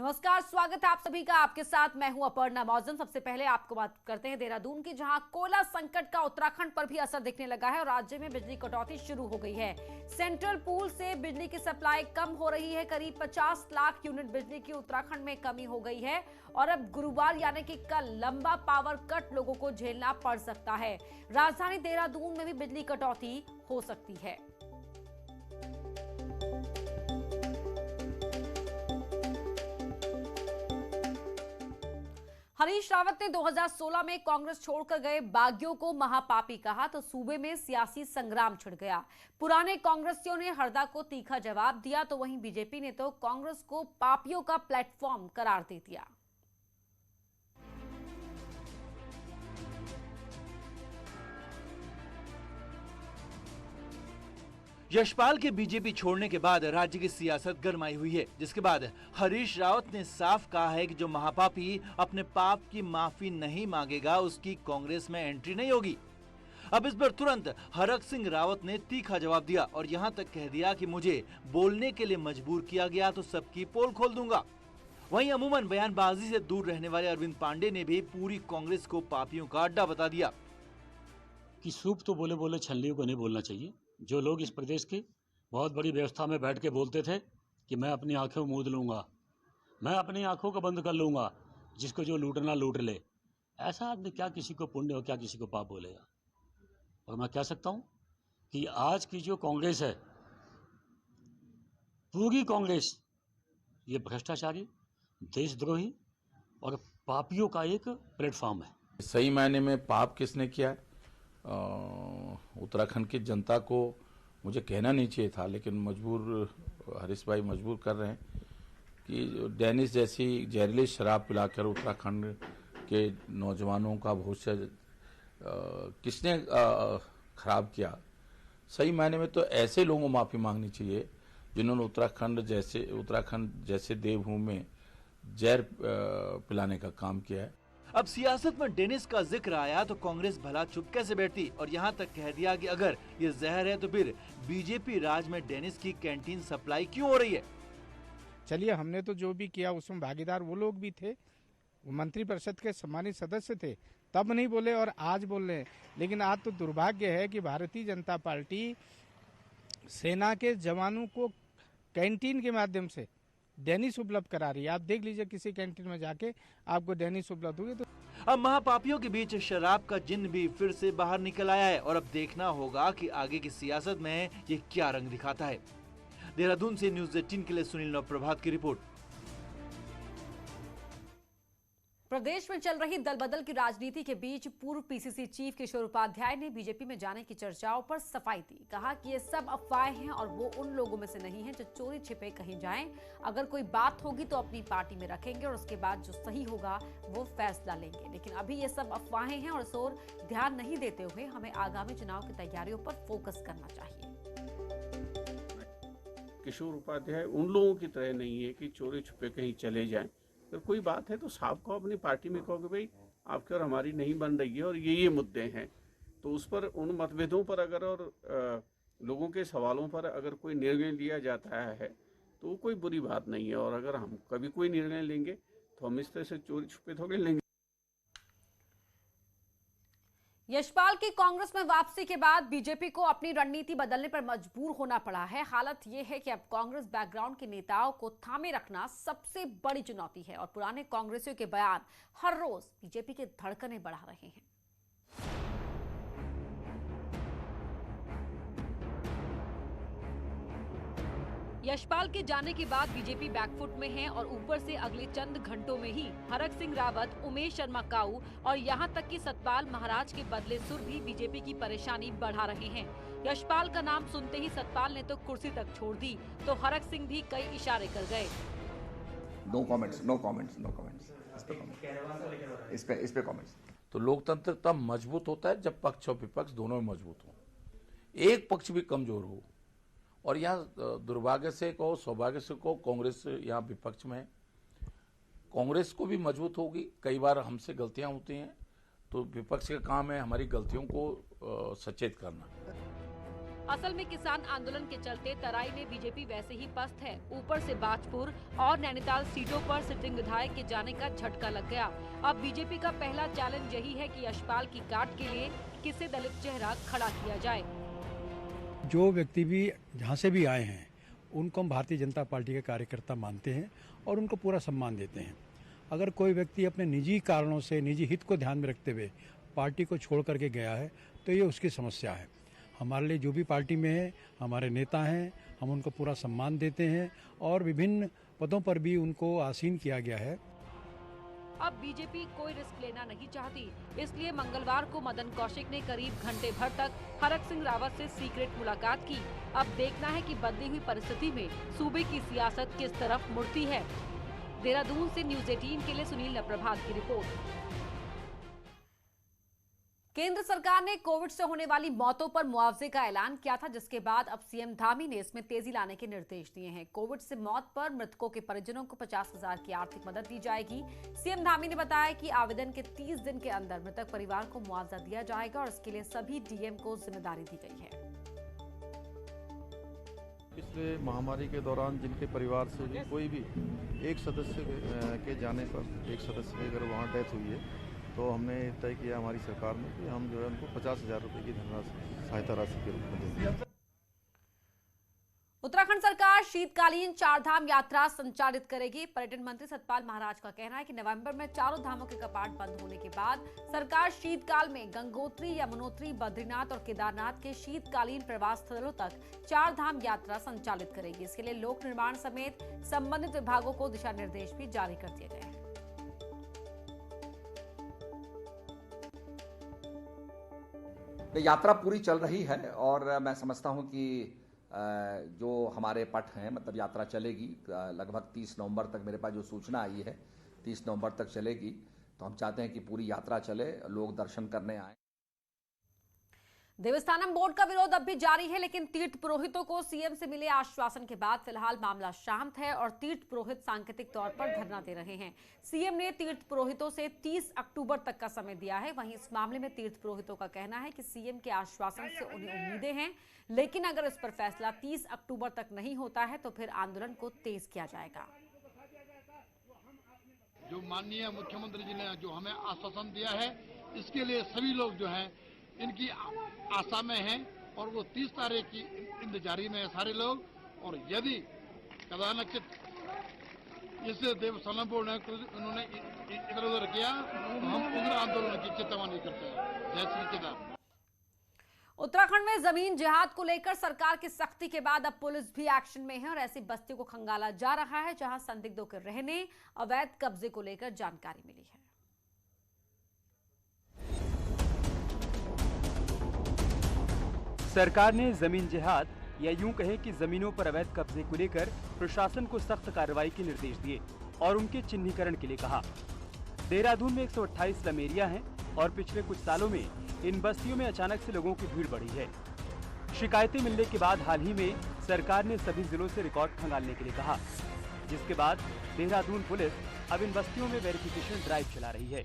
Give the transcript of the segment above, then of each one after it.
नमस्कार, स्वागत है आप सभी का। आपके साथ मैं हूं अपर्णा मौजम। सबसे पहले आपको बात करते हैं देहरादून की, जहां कोयला संकट का उत्तराखंड पर भी असर दिखने लगा है और राज्य में बिजली कटौती शुरू हो गई है। सेंट्रल पूल से बिजली की सप्लाई कम हो रही है। करीब 50 लाख यूनिट बिजली की उत्तराखंड में कमी हो गई है और अब गुरुवार यानी कि कल लंबा पावर कट लोगों को झेलना पड़ सकता है। राजधानी देहरादून में भी बिजली कटौती हो सकती है। हरीश रावत ने 2016 में कांग्रेस छोड़कर गए बागियों को महापापी कहा तो सूबे में सियासी संग्राम छिड़ गया। पुराने कांग्रेसियों ने हरदा को तीखा जवाब दिया तो वहीं बीजेपी ने तो कांग्रेस को पापियों का प्लेटफॉर्म करार दे दिया। यशपाल के बीजेपी छोड़ने के बाद राज्य की सियासत गरमाई हुई है, जिसके बाद हरीश रावत ने साफ कहा है कि जो महापापी अपने पाप की माफी नहीं मांगेगा उसकी कांग्रेस में एंट्री नहीं होगी। अब इस पर तुरंत हरक सिंह रावत ने तीखा जवाब दिया और यहां तक कह दिया कि मुझे बोलने के लिए मजबूर किया गया तो सबकी पोल खोल दूंगा। वहीं अमूमन बयानबाजी से दूर रहने वाले अरविंद पांडे ने भी पूरी कांग्रेस को पापियों का अड्डा बता दिया कि सूप तो बोले बोले छल्लियों को नहीं बोलना चाहिए। जो लोग इस प्रदेश की बहुत बड़ी व्यवस्था में बैठ के बोलते थे कि मैं अपनी आंखें मूंद लूँगा, मैं अपनी आंखों को बंद कर लूँगा, जिसको जो लूटना लूट ले, ऐसा आदमी क्या किसी को पुण्य और क्या किसी को पाप बोलेगा। और मैं कह सकता हूँ कि आज की जो कांग्रेस है, पूरी कांग्रेस ये भ्रष्टाचारी, देशद्रोही और पापियों का एक प्लेटफॉर्म है। सही मायने में पाप किसने किया है? उत्तराखंड की जनता को मुझे कहना नहीं चाहिए था, लेकिन हरीश भाई मजबूर कर रहे हैं कि डेनिस जैसी जहरीली शराब पिलाकर उत्तराखंड के नौजवानों का भविष्य किसने खराब किया। सही मायने में तो ऐसे लोगों को माफी मांगनी चाहिए जिन्होंने उत्तराखंड जैसे देवभूमि में जहर पिलाने का काम किया है। अब सियासत में डेनिस का जिक्र आया तो कांग्रेस भला चुप कैसे बैठती और यहां तक कह दिया कि अगर ये जहर है तो फिर बीजेपी राज में डेनिस की कैंटीन सप्लाई क्यों हो रही है। चलिए, हमने तो जो भी किया उसमें भागीदार वो लोग भी थे, वो मंत्री परिषद के सम्मानित सदस्य थे, तब नहीं बोले और आज बोल रहे हैं। लेकिन आज तो दुर्भाग्य है कि भारतीय जनता पार्टी सेना के जवानों को कैंटीन के माध्यम से डेनिस उपलब्ध करा रही है। आप देख लीजिए, किसी कैंटीन में जाके आपको डेनिस उपलब्ध होगी। तो अब महापापियों के बीच शराब का जिन्न भी फिर से बाहर निकल आया है और अब देखना होगा कि आगे की सियासत में ये क्या रंग दिखाता है। देहरादून से न्यूज़ 18 के लिए सुनील नवप्रभात की रिपोर्ट। प्रदेश में चल रही दल बदल की राजनीति के बीच पूर्व पीसीसी चीफ किशोर उपाध्याय ने बीजेपी में जाने की चर्चाओं पर सफाई दी। कहा कि ये सब अफवाहें हैं और वो उन लोगों में से नहीं हैं जो चोरी छिपे कहीं जाएं। अगर कोई बात होगी तो अपनी पार्टी में रखेंगे और उसके बाद जो सही होगा वो फैसला लेंगे। लेकिन अभी ये सब अफवाहें हैं और इस ओर ध्यान नहीं देते हुए हमें आगामी चुनाव की तैयारियों पर फोकस करना चाहिए। किशोर उपाध्याय उन लोगों की तरह नहीं है कि चोरी छुपे कहीं चले जाएं। अगर कोई बात है तो साफ कहो, अपनी पार्टी में कहो कि भाई आपकी और हमारी नहीं बन रही है और ये मुद्दे हैं, तो उस पर उन मतभेदों पर अगर और लोगों के सवालों पर अगर कोई निर्णय लिया जाता है तो वो कोई बुरी बात नहीं है। और अगर हम कभी कोई निर्णय लेंगे तो हम इस तरह से चोरी छुपे थोड़े लेंगे। यशपाल की कांग्रेस में वापसी के बाद बीजेपी को अपनी रणनीति बदलने पर मजबूर होना पड़ा है। हालत यह है कि अब कांग्रेस बैकग्राउंड के नेताओं को थामे रखना सबसे बड़ी चुनौती है और पुराने कांग्रेसियों के बयान हर रोज बीजेपी की धड़कनें बढ़ा रहे हैं। यशपाल के जाने के बाद बीजेपी बैकफुट में है और ऊपर से अगले चंद घंटों में ही हरक सिंह रावत, उमेश शर्मा काऊ और यहां तक कि सतपाल महाराज के बदले सुर भी बीजेपी की परेशानी बढ़ा रहे हैं। यशपाल का नाम सुनते ही सतपाल ने तो कुर्सी तक छोड़ दी तो हरक सिंह भी कई इशारे कर गए। No comments. इस पे कमेंट्स। तो लोकतंत्र तब मजबूत होता है जब पक्ष और विपक्ष दोनों में मजबूत हो, एक पक्ष भी कमजोर हो। और यहाँ दुर्भाग्य से कहो, सौभाग्य से कहो, कांग्रेस यहाँ विपक्ष में है। कांग्रेस को भी मजबूत होगी। कई बार हमसे गलतियां होती हैं तो विपक्ष का काम है हमारी गलतियों को सचेत करना। असल में किसान आंदोलन के चलते तराई में बीजेपी वैसे ही पस्त है। ऊपर से बाजपुर और नैनीताल सीटों पर सिटिंग विधायक के जाने का झटका लग गया। अब बीजेपी का पहला चैलेंज यही है कि यशपाल की काट के लिए किसे दलित चेहरा खड़ा किया जाए। जो व्यक्ति भी जहाँ से भी आए हैं उनको हम भारतीय जनता पार्टी के कार्यकर्ता मानते हैं और उनको पूरा सम्मान देते हैं। अगर कोई व्यक्ति अपने निजी कारणों से निजी हित को ध्यान में रखते हुए पार्टी को छोड़ करके गया है तो ये उसकी समस्या है। हमारे लिए जो भी पार्टी में है हमारे नेता हैं, हम उनको पूरा सम्मान देते हैं और विभिन्न पदों पर भी उनको आसीन किया गया है। अब बीजेपी कोई रिस्क लेना नहीं चाहती, इसलिए मंगलवार को मदन कौशिक ने करीब घंटे भर तक हरक सिंह रावत से सीक्रेट मुलाकात की। अब देखना है कि बदली हुई परिस्थिति में सूबे की सियासत किस तरफ मुड़ती है। देहरादून से न्यूज़ 18 के लिए सुनील नप्रभात की रिपोर्ट। केंद्र सरकार ने कोविड से होने वाली मौतों पर मुआवजे का ऐलान किया था, जिसके बाद अब सीएम धामी ने इसमें तेजी लाने के निर्देश दिए हैं। कोविड से मौत पर मृतकों के परिजनों को 50,000 की आर्थिक मदद दी जाएगी। सीएम धामी ने बताया कि आवेदन के 30 दिन के अंदर मृतक परिवार को मुआवजा दिया जाएगा और इसके लिए सभी डीएम को जिम्मेदारी दी गई है। पिछले महामारी के दौरान जिनके परिवार से भी कोई भी एक सदस्य के जाने पर एक सदस्य की अगर वहाँ डेथ हुई है तो हमने तय किया हमारी सरकार ने कि हम जो है उनको 50,000 रुपये की धनराशि सहायता राशि के रूप में देंगे। उत्तराखंड सरकार शीतकालीन चारधाम यात्रा संचालित करेगी। पर्यटन मंत्री सतपाल महाराज का कहना है कि नवंबर में चारों धामों के कपाट बंद होने के बाद सरकार शीतकाल में गंगोत्री, यमुनोत्री, बद्रीनाथ और केदारनाथ के शीतकालीन प्रवास स्थलों तक चारधाम यात्रा संचालित करेगी। इसके लिए लोक निर्माण समेत संबंधित विभागों को दिशा निर्देश भी जारी कर दिए गए हैं। यात्रा पूरी चल रही है और मैं समझता हूं कि जो हमारे पट हैं मतलब यात्रा चलेगी लगभग 30 नवंबर तक। मेरे पास जो सूचना आई है 30 नवंबर तक चलेगी, तो हम चाहते हैं कि पूरी यात्रा चले, लोग दर्शन करने आए। देवस्थानम बोर्ड का विरोध अब भी जारी है, लेकिन तीर्थ पुरोहितों को सीएम से मिले आश्वासन के बाद फिलहाल मामला शांत है और तीर्थ पुरोहित सांकेतिक तौर पर धरना दे रहे हैं। सीएम ने तीर्थ पुरोहितों से 30 अक्टूबर तक का समय दिया है। वहीं इस मामले में तीर्थ पुरोहितों का कहना है कि सीएम के आश्वासन से उन्हें उम्मीदें हैं, लेकिन अगर इस पर फैसला 30 अक्टूबर तक नहीं होता है तो फिर आंदोलन को तेज किया जाएगा। जो माननीय मुख्यमंत्री जी ने जो हमें आश्वासन दिया है, इसके लिए सभी लोग जो हैं इनकी आशा में हैं और वो 30 तारीख की इंतजारी में है सारे लोग। और यदि कदाचित इस देवस्थानम बोर्ड ने उन्होंने इधर उधर किया तो हम उग्र आंदोलन की चेतावनी करते हैं। जय श्री केदार। उत्तराखंड में जमीन जिहाद को लेकर सरकार की सख्ती के बाद अब पुलिस भी एक्शन में है और ऐसी बस्तियों को खंगाला जा रहा है जहां संदिग्धों के रहने, अवैध कब्जे को लेकर जानकारी मिली है। सरकार ने जमीन जिहाद या यूं कहें कि जमीनों पर अवैध कब्जे को लेकर प्रशासन को सख्त कार्रवाई के निर्देश दिए और उनके चिन्हीकरण के लिए कहा। देहरादून में 128 स्लम एरिया हैं और पिछले कुछ सालों में इन बस्तियों में अचानक से लोगों की भीड़ बढ़ी है। शिकायतें मिलने के बाद हाल ही में सरकार ने सभी जिलों से रिकॉर्ड खंगालने के लिए कहा, जिसके बाद देहरादून पुलिस अब इन बस्तियों में वेरिफिकेशन ड्राइव चला रही है।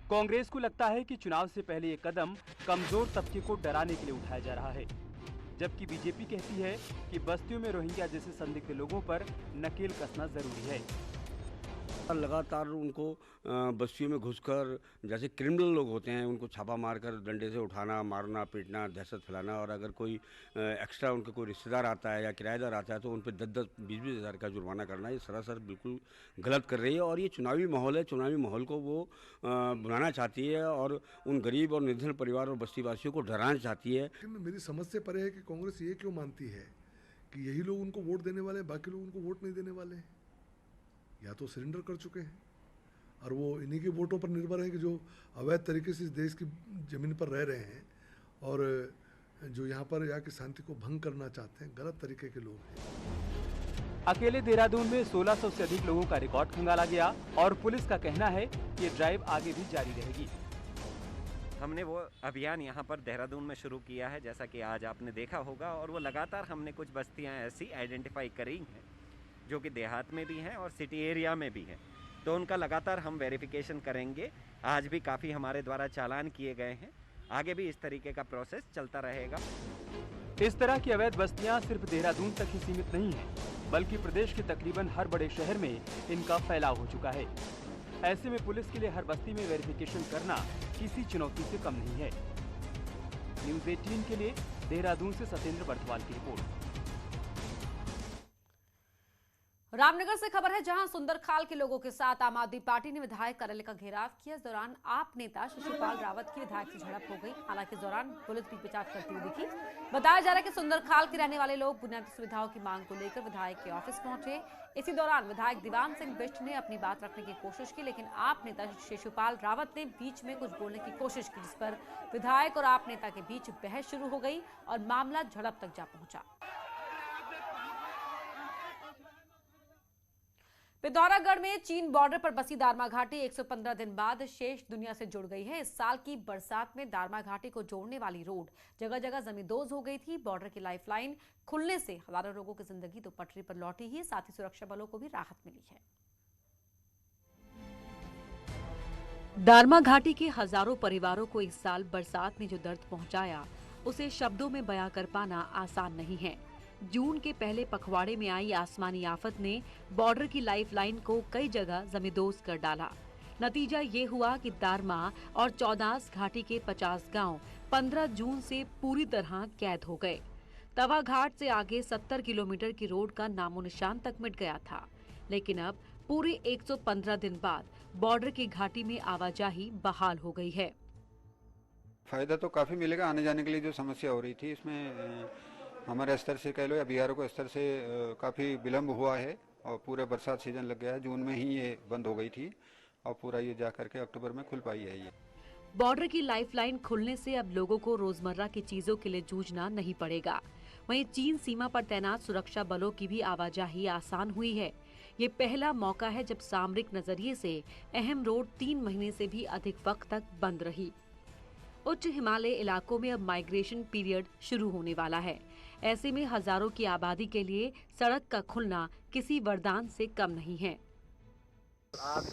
कांग्रेस को लगता है कि चुनाव से पहले ये कदम कमजोर तबके को डराने के लिए उठाया जा रहा है, जबकि बीजेपी कहती है कि बस्तियों में रोहिंग्या जैसे संदिग्ध लोगों पर नकेल कसना जरूरी है। लगातार उनको बस्तियों में घुसकर जैसे क्रिमिनल लोग होते हैं उनको छापा मारकर डंडे से उठाना, मारना, पीटना, दहशत फैलाना और अगर कोई एक्स्ट्रा उनका कोई रिश्तेदार आता है या किराएदार आता है तो उन पर 10-10, 20-20 हज़ार का जुर्माना करना, ये सरासर बिल्कुल गलत कर रही है। और ये चुनावी माहौल है, चुनावी माहौल को वो बनाना चाहती है और उन गरीब और निर्धन परिवार और बस्तीवासियों को डराना चाहती है। मेरी समझ से परे है कि कांग्रेस ये क्यों मानती है कि यही लोग उनको वोट देने वाले हैं, बाकी लोग उनको वोट नहीं देने वाले हैं। या तो सरेंडर कर चुके हैं और वो इन्हीं के वोटों पर निर्भर है कि जो अवैध तरीके से इस देश की ज़मीन पर रह रहे हैं और जो यहाँ पर यहाँ की शांति को भंग करना चाहते हैं, गलत तरीके के लोग हैं। अकेले देहरादून में 1600 से अधिक लोगों का रिकॉर्ड खंगाला गया और पुलिस का कहना है कि ये ड्राइव आगे भी जारी रहेगी। हमने वो अभियान यहाँ पर देहरादून में शुरू किया है, जैसा कि आज आपने देखा होगा, और वो लगातार हमने कुछ बस्तियाँ ऐसी आइडेंटिफाई करी हैं जो कि देहात में भी हैं और सिटी एरिया में भी हैं, तो उनका लगातार हम वेरिफिकेशन करेंगे। आज भी काफ़ी हमारे द्वारा चालान किए गए हैं, आगे भी इस तरीके का प्रोसेस चलता रहेगा। इस तरह की अवैध बस्तियां सिर्फ देहरादून तक ही सीमित नहीं है, बल्कि प्रदेश के तकरीबन हर बड़े शहर में इनका फैलाव हो चुका है। ऐसे में पुलिस के लिए हर बस्ती में वेरिफिकेशन करना किसी चुनौती से कम नहीं है। न्यूज़ 18 के लिए देहरादून से सत्येंद्र बर्थवाल की रिपोर्ट। रामनगर से खबर है, जहां सुंदरखाल के लोगों के साथ आम आदमी पार्टी ने विधायक कार्यालय का घेराव किया। इस दौरान आप नेता शिशुपाल रावत की विधायक से झड़प हो गई। हालांकि इस दौरान पुलिस भी बचाव करती हुई दिखी। बताया जा रहा है कि सुंदरखाल के रहने वाले लोग बुनियादी सुविधाओं की मांग को लेकर विधायक के ऑफिस पहुंचे। इसी दौरान विधायक दीवान सिंह बिष्ट ने अपनी बात रखने की कोशिश की, लेकिन आप नेता शिशुपाल रावत ने बीच में कुछ बोलने की कोशिश की, जिस पर विधायक और आप नेता के बीच बहस शुरू हो गई और मामला झड़प तक जा पहुंचा। पिथौरागढ़ में चीन बॉर्डर पर बसी दारमा घाटी 115 दिन बाद शेष दुनिया से जुड़ गई है। इस साल की बरसात में दारमा घाटी को जोड़ने वाली रोड जगह जगह जमींदोज हो गई थी। बॉर्डर की लाइफलाइन खुलने से हजारों लोगों की जिंदगी तो पटरी पर लौटी ही, साथ ही सुरक्षा बलों को भी राहत मिली है। दारमा घाटी के हजारों परिवारों को इस साल बरसात ने जो दर्द पहुंचाया, उसे शब्दों में बयां कर पाना आसान नहीं है। जून के पहले पखवाड़े में आई आसमानी आफत ने बॉर्डर की लाइफलाइन को कई जगह जमींदोज कर डाला। नतीजा ये हुआ कि दारमा और चौदास घाटी के 50 गांव 15 जून से पूरी तरह कैद हो गए। तवा घाट से आगे 70 किलोमीटर की रोड का नामो निशान तक मिट गया था, लेकिन अब पूरे 115 दिन बाद बॉर्डर की घाटी में आवाजाही बहाल हो गई है। फायदा तो काफी मिलेगा। आने जाने के लिए जो समस्या हो रही थी, इसमें हमारे स्तर से कह लो या बिहार को स्तर से काफ़ी विलम्ब हुआ है और पूरे बरसात सीजन लग गया है। जून में ही ये बंद हो गई थी और पूरा ये जा करके अक्टूबर में खुल पाई है। ये बॉर्डर की लाइफलाइन खुलने से अब लोगों को रोजमर्रा की चीजों के लिए जूझना नहीं पड़ेगा। वहीं चीन सीमा पर तैनात सुरक्षा बलों की भी आवाजाही आसान हुई है। ये पहला मौका है जब सामरिक नजरिए से अहम रोड 3 महीने से भी अधिक वक्त तक बंद रही। उच्च हिमालय इलाकों में अब माइग्रेशन पीरियड शुरू होने वाला है। ऐसे में हजारों की आबादी के लिए सड़क का खुलना किसी वरदान से कम नहीं है। आज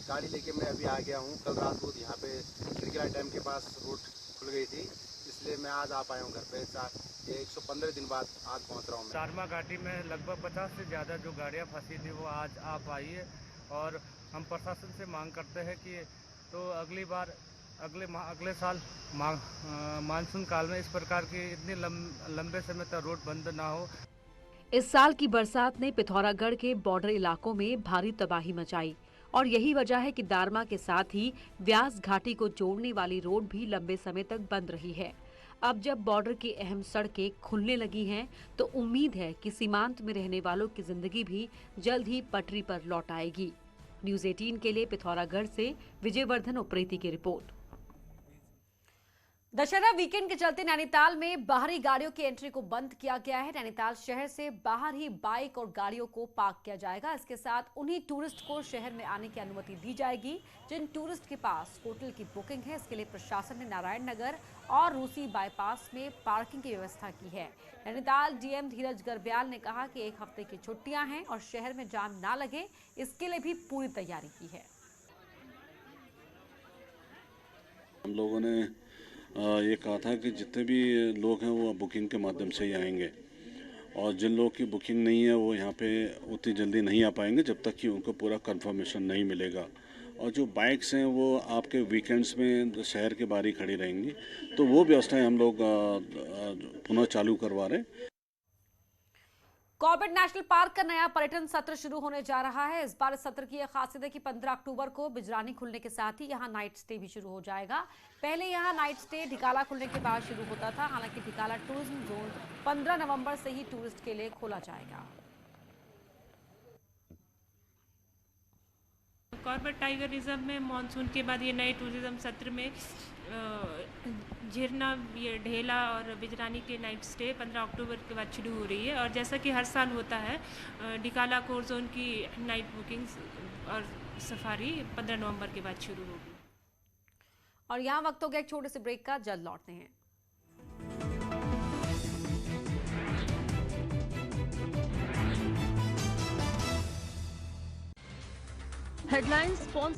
गाड़ी लेके मैं अभी आ गया हूँ। कल रात को यहाँ पे क्रिकेला डैम के पास रोड खुल गई थी, इसलिए मैं आज आ पाया हूँ घर पे। 115 दिन बाद आज पहुँच रहा हूँ। दारमा घाटी में लगभग 50 से ज़्यादा जो गाड़ियाँ फंसी थी वो आज आ पाई है और हम प्रशासन से मांग करते हैं कि तो अगली बार अगले साल मानसून काल में इस प्रकार की इतने लंबे समय तक रोड बंद ना हो। इस साल की बरसात ने पिथौरागढ़ के बॉर्डर इलाकों में भारी तबाही मचाई और यही वजह है कि दारमा के साथ ही व्यास घाटी को जोड़ने वाली रोड भी लंबे समय तक बंद रही है। अब जब बॉर्डर की अहम सड़कें खुलने लगी हैं, तो उम्मीद है कि सीमांत में रहने वालों की जिंदगी भी जल्द ही पटरी पर लौट आएगी। न्यूज़ 18 के लिए पिथौरागढ़ से विजयवर्धन उप्रेती की रिपोर्ट। दशहरा वीकेंड के चलते नैनीताल में बाहरी गाड़ियों की एंट्री को बंद किया गया है। नैनीताल शहर से बाहर ही बाइक और गाड़ियों को पार्क किया जाएगा। इसके साथ उन्हीं टूरिस्ट को शहर में आने की अनुमति दी जाएगी जिन टूरिस्ट के पास होटल की बुकिंग है। इसके लिए प्रशासन ने नारायण नगर और रूसी बाईपास में पार्किंग की व्यवस्था की है। नैनीताल डीएम धीरज गर्ब्याल ने कहा कि 1 हफ्ते की छुट्टियां हैं और शहर में जाम ना लगे, इसके लिए भी पूरी तैयारी की है। हम लोगों ने ये कहा था कि जितने भी लोग हैं वो बुकिंग के माध्यम से ही आएंगे और जिन लोगों की बुकिंग नहीं है वो यहाँ पे उतनी जल्दी नहीं आ पाएंगे जब तक कि उनको पूरा कंफर्मेशन नहीं मिलेगा। और जो बाइक्स हैं वो आपके वीकेंड्स में शहर के बाहर ही खड़ी रहेंगी, तो वो व्यवस्थाएं हम लोग पुनः चालू करवा रहे हैं। कॉर्बेट नेशनल पार्क का नया पर्यटन सत्र शुरू होने जा रहा है। इस बार इस सत्र की यह खासियत है कि 15 अक्टूबर को बिजरानी खुलने के साथ ही यहां नाइट स्टे भी शुरू हो जाएगा। पहले यहां नाइट स्टे ढिकाला खुलने के बाद शुरू होता था। हालांकि ढिकाला टूरिज्म जोन 15 नवंबर से ही टूरिस्ट के लिए खोला जाएगा। कॉर्बेट टाइगर रिजर्व में मानसून के बाद ये नए टूरिज्म सत्र में झिरना, ये ढेला और बिजरानी के नाइट स्टे 15 अक्टूबर के बाद शुरू हो रही है। और जैसा कि हर साल होता है, ढिकाला कोर जोन की नाइट बुकिंग्स और सफारी 15 नवंबर के बाद शुरू होगी। और यहाँ वक्त हो गया एक छोटे से ब्रेक का, जल्द लौटते हैं। Headlines sponsor